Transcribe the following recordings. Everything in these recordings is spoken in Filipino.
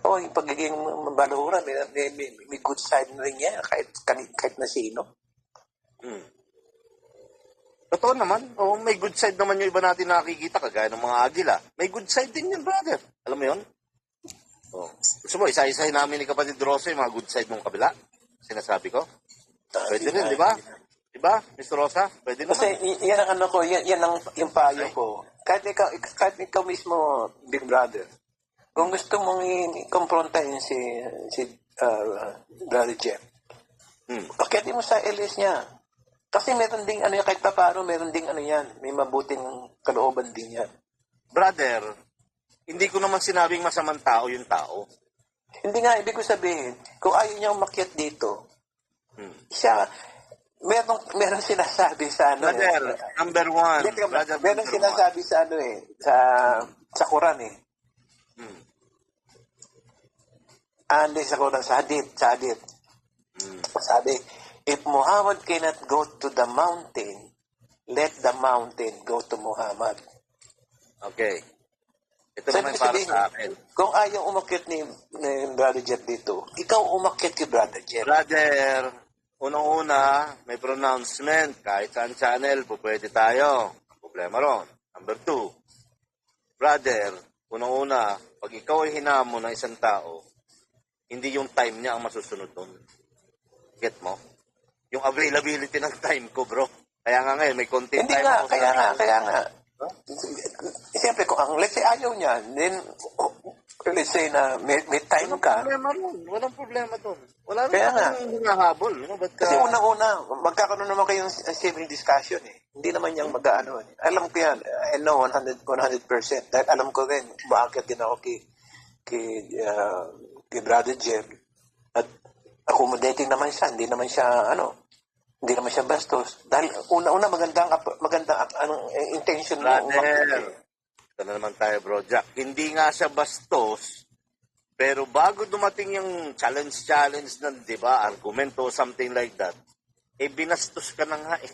Oo, yung pagiging mabalura, may good side na rin yan, kahit na sino. Hmm. Totoo naman. Oo, may good side naman yung iba natin nakikita, kagaya ng mga agila. May good side din yan, brother. Alam mo yun? Oh. Gusto mo, isa-isahin namin ni kapatid Rosa yung mga good side mong kabila? Sinasabi ko? Pwede rin, di ba? Di ba, Mr. Rosa? Pwede naman. Kasi yan ang ano ko, yan ang yung payo ko. Kahit ikaw mismo, Big Brother, kung gusto mong i-confronta yun si Brother Jeff, pakitin mo sa LS niya. Kasi meron ding ano yan, kahit pa paano, meron ding ano yan, may mabuting kalooban din yan. Brother, hindi ko naman sinabing masamang tao yung tao. Hindi nga, ibig ko sabihin, kung ayaw niya umakyat dito, siya, meron sinasabi sa ano Brother, number one. Brother, meron sinasabi sa ano sa Quran eh. Hindi sa Quran, sa hadith. Sabi, if Muhammad cannot go to the mountain, let the mountain go to Muhammad. Okay. Ito naman para sa akin. Kung ayaw umakyat ni Brother Jeff dito, ikaw umakyat kay Brother Jeff. Brother, unang-una, may pronouncement. Kahit saan channel, pwede tayo. Problema ron. Number 2, brother, unang-una, pag ikaw ay hinamo ng isang tao, hindi yung time niya ang masusunod doon. Get mo? Yung availability ng time ko, bro. Kaya nga ngayon, may konti hindi time nga, ako. Kaya nga. Huh? Siyempre, kung ang let's say ayaw niya, then let's say na may time ka. Walang problema doon. Wala kaya nga. Hinahabol. You know, kasi unang-una, magkakaroon naman kayong civil discussion eh. Hindi naman niyang mag-ano. Alam ko yan. I know 100%. Dahil alam ko rin, bakit din ako kay Brother Jeff. At accommodating naman siya. Hindi naman siya bastos. Dahil una-una magandang intention mo. Brother, ito na naman tayo, bro Jack. Hindi nga siya bastos, pero bago dumating yung challenge ng, di ba, argumento, something like that, binastos ka na nga eh.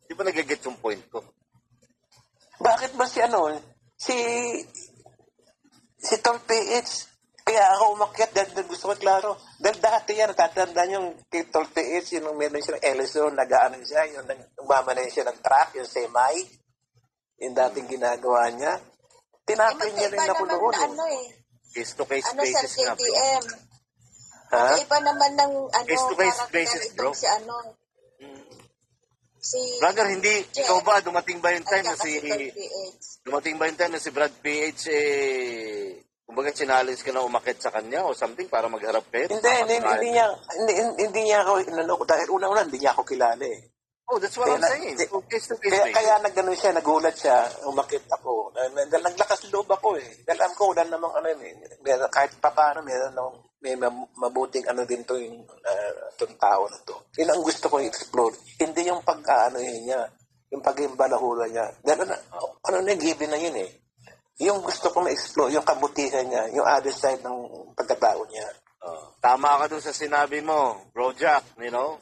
Di ba nag-get yung point ko? Bakit ba si Tom PH, kaya ako umakyat dahil gusto ko klaro. Dahil dati yan, tatandaan yung kay Tom PH, yung meron siya ng Ellison, nag-ano siya, yung umamanay siya ng truck, yung semi, yung dating ginagawa niya. Tinapin niya rin ako noon. Case-to-case basis nga, bro. Iba naman ng case-to-case basis, bro. Brother, hindi, ikaw ba, dumating ba yung time na si Brad PH, kumbaga challenge ka na umakit sa kanya o something para magharap kayo? Hindi niya ako inanok. Dahil una-una, hindi niya ako kilala eh. Oh, that's what I'm saying. Kaya nagano siya, nagulat siya, umakit ako. Naglakas loob ako eh. Dahil alam ko, wala namang kahit pa paano, may mabuting din to yung tao na to. Yun ang gusto ko i-explore. Hindi yung niya, yung pag-imbalahula niya. Dahil given na yun eh. Yung gusto ko ma-explore, yung kabutihan niya, yung other side ng pagkatao niya. Tama ka dun sa sinabi mo, Bro Jack, you know?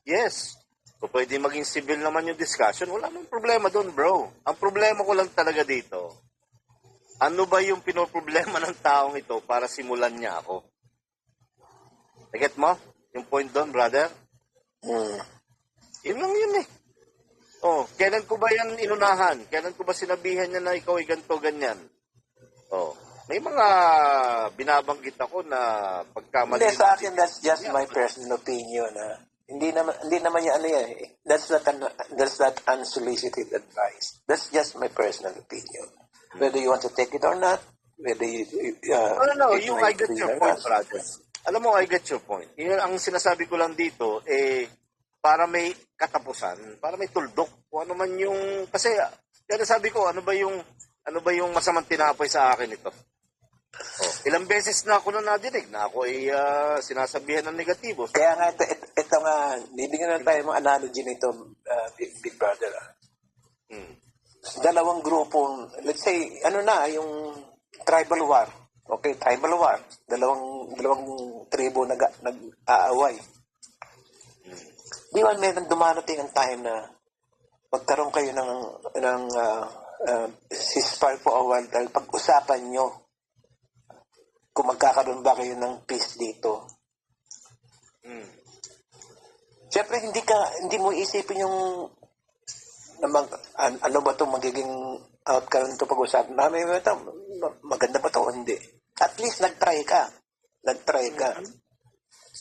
Yes. So, pwede maging civil naman yung discussion. Wala nang problema dun, bro. Ang problema ko lang talaga dito, ano ba yung pinoproblema ng taong ito para simulan niya ako? Naget mo? Yung point doon, brother? Yun lang yun eh. Oh, kailan ko ba yan inunahan? Kailan ko ba sinabihan niya na ikaw ay ganito, ganyan? Oh, may mga binabanggit ako na pagkamali. Hindi, sa akin, that's just my personal opinion. Hindi naman yan that's not unsolicited advice. That's just my personal opinion. Whether you want to take it or not, whether you I get your point, brother. Alam mo, I get your point. Yun, ang sinasabi ko lang dito, para may katapusan, para may tuldok, kung ano man yung, kasi, yan sabi ko, ano ba yung masamang tinapoy sa akin ito? Ilang beses na ako nadinig na ako ay sinasabihan ng negatibo. Kaya nga, ito nga, bibigyan na tayo mga analogy nito, Big Brother. Dalawang grupo, let's say, yung tribal war. Okay, tribal war. Dalawang tribo nag-aaway. Di ba meron dumarating ang time na magkaroon kayo ng ceasefire for a while dahil pag-usapan nyo kung magkakaroon ba kayo ng peace dito. Hmm. Siyempre, hindi mo isipin yung ano ba itong magiging outcome nito pag-usapan namin. Maganda ba ito o hindi? At least nag-try ka.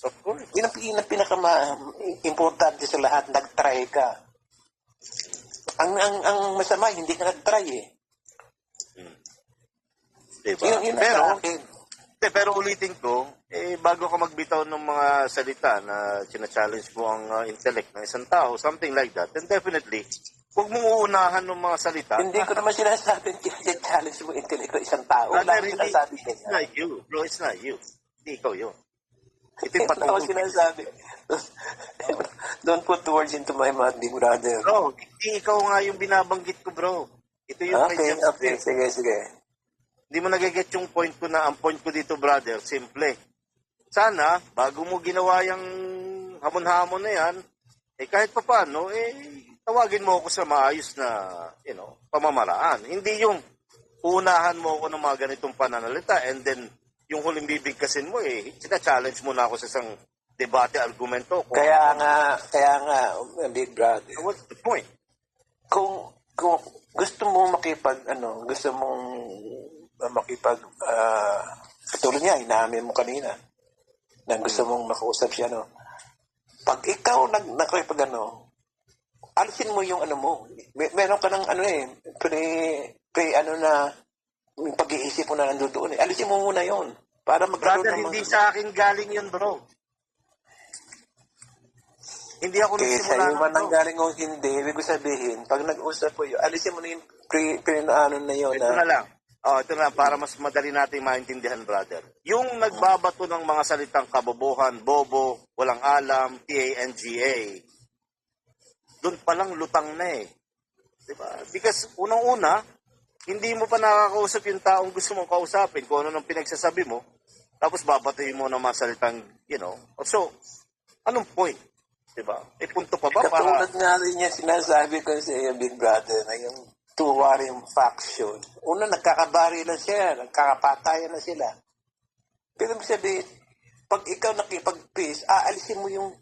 Of course. Yun ang pinaka-importante sa lahat, nag-try ka. Ang masama, hindi ka nag-try eh. Diba? Yun sa akin. Pero ulitin ko, bago ka magbitaw ng mga salita na challenge mo ang intellect ng isang tao, something like that, then definitely, huwag mong uunahan ng mga salita. Hindi ko naman sinasabi challenge mo intellect ng isang tao. Wala akong sinasabi niya. It's not you. Bro, it's not you. Hindi ikaw yun. Ito yung Wala akong sinasabi. Don't put words into my mouth, di brother. Bro, hindi ikaw nga yung binabanggit ko, bro. Ito yung Okay. Sige. Hindi mo nageget yung point ko na, ang point ko dito, brother, simple. Sana, bago mo ginawa yung hamon-hamon na yan, kahit pa paano, tawagin mo ako sa maayos na, pamamaraan. Hindi yung unahan mo ako ng mga ganitong pananalita and then yung huling bibigkasin mo, sina-challenge mo na ako sa isang debate, argumento. Kaya nga, big brother. What's the point? Kung gusto mong katulad niya, inaamin mo kanina, na gusto mong makausap siya, no? Pag ikaw nakipag alisin mo yung mo. Meron ka ng yung pag-iisip mo na nandoon. Alisin mo muna yon para magkaroon Brother, hindi sa akin galing yun, bro. Hindi ako kaya nagsimula sa'yo man ang galing o hindi, ibig ko sabihin, pag nag-usap po yun, alisin mo na yung na yun. Ito na lang. Ito na, para mas madali natin maintindihan, brother. Yung nagbabato ng mga salitang kabobohan, bobo, walang alam, TANGA, doon palang lutang na eh. Diba? Because unang-una, hindi mo pa nakakausap yung taong gusto mong kausapin kung ano nang pinagsasabi mo, tapos babatuhin mo ng mga salitang, So, anong point? Diba? Punto pa ba? Katulad nga rin niya sinasabi ko sa iyo, big brother, na yung tuwaring faction. Una, nagkakabari na siya, nagkakapatayan na sila. Pero sabihin, pag ikaw nakipag-peace, aalisin mo yung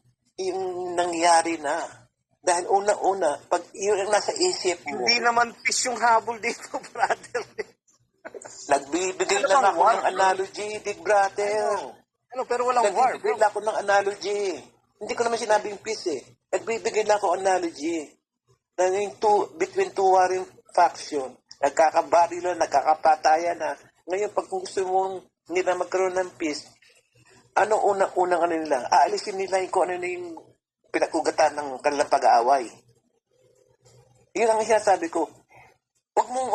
nangyari na. Dahil una-una, pag yun ang nasa isip mo. Hindi naman peace yung habol dito, brother. Nagbibigay lang ako ng analogy, big brother. Pero walang war, bro. Nagbibigay lang ako ng analogy. Hindi ko naman sinabing peace eh. Nagbibigay lang ako analogy. Na yung between two warring faction, nagkakabarilan, nagkakapatayan na. Ngayon, pag gusto mong nila magkaroon ng peace, ano unang nila? Aalisin nila kung ano na yung pinag-ugatan ng kanilang pag-aaway. Yun ang sinasabi ko. Huwag mong